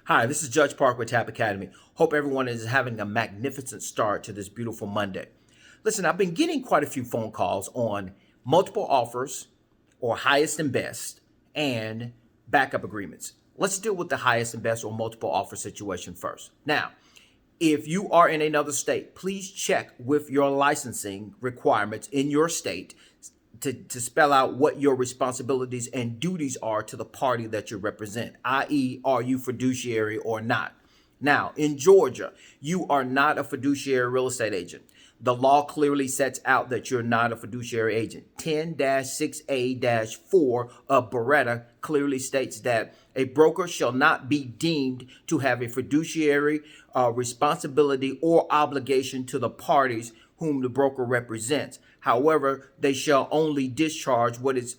Hi, this is Judge Park with TAP Academy. Hope everyone is having a magnificent start to this beautiful Monday. Listen, I've been getting quite a few phone calls on multiple offers or highest and best and backup agreements. Let's deal with the highest and best or multiple offer situation first. Now, if you are in another state, please check with your licensing requirements in your state to spell out what your responsibilities and duties are to the party that you represent, i.e., are you fiduciary or not? Now, in Georgia, you are not a fiduciary real estate agent. The law clearly sets out that you're not a fiduciary agent. 10-6A-4 of Beretta clearly states that a broker shall not be deemed to have a fiduciary responsibility or obligation to the parties whom the broker represents. However, they shall only discharge what is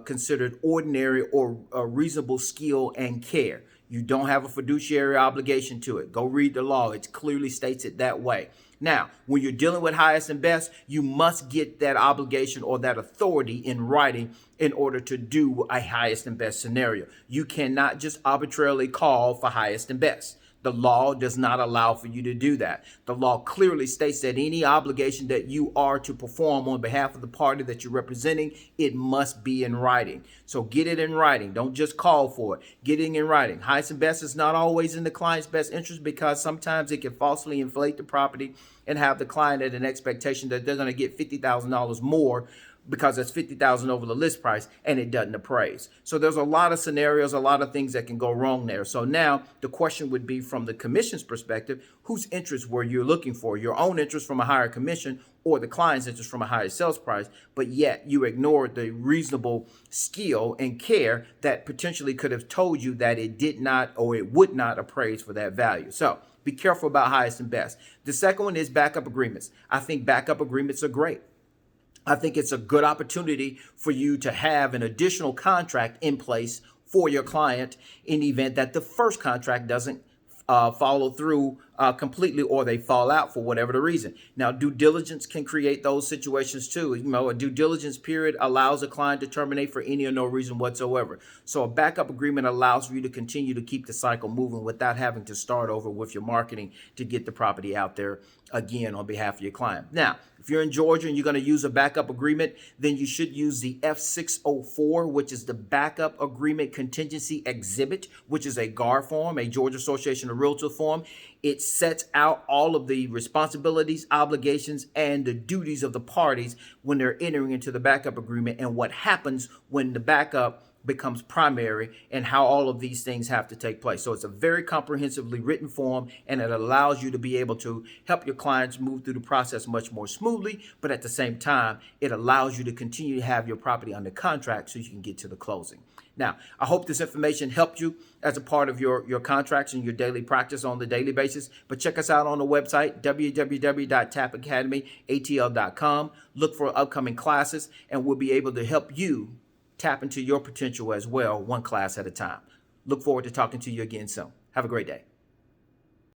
considered ordinary or reasonable skill and care. You don't have a fiduciary obligation to it. Go read the law. It clearly states it that way. Now, when you're dealing with highest and best, you must get that obligation or that authority in writing in order to do a highest and best scenario. You cannot just arbitrarily call for highest and best. The law does not allow for you to do that. The law clearly states that any obligation that you are to perform on behalf of the party that you're representing, it must be in writing. So get it in writing. Don't just call for it. Get it in writing. Highest and best is not always in the client's best interest because sometimes it can falsely inflate the property and have the client at an expectation that they're going to get $50,000 more because it's $50,000 over the list price and it doesn't appraise. So there's a lot of scenarios, a lot of things that can go wrong there. So now the question would be from the commission's perspective, whose interest were you looking for? Your own interest from a higher commission or the client's interest from a higher sales price, but yet you ignored the reasonable skill and care that potentially could have told you that it did not or it would not appraise for that value. So be careful about highest and best. The second one is backup agreements. I think backup agreements are great. I think it's a good opportunity for you to have an additional contract in place for your client in the event that the first contract doesn't follow through completely or they fall out for whatever the reason. Now, due diligence can create those situations too. You know, a due diligence period allows a client to terminate for any or no reason whatsoever. So a backup agreement allows for you to continue to keep the cycle moving without having to start over with your marketing to get the property out there again on behalf of your client. Now, if you're in Georgia and you're going to use a backup agreement, then you should use the F604, which is the Backup Agreement Contingency Exhibit, which is a GAR form, a Georgia Association of Realtors form. It sets out all of the responsibilities, obligations, and the duties of the parties when they're entering into the backup agreement and what happens when the backup becomes primary and how all of these things have to take place. So it's a very comprehensively written form and it allows you to be able to help your clients move through the process much more smoothly, but at the same time, it allows you to continue to have your property under contract so you can get to the closing. Now, I hope this information helped you as a part of your contracts and your daily practice on the daily basis. But check us out on the website, www.tapacademyatl.com. Look for upcoming classes and we'll be able to help you tap into your potential as well, one class at a time. Look forward to talking to you again soon. Have a great day.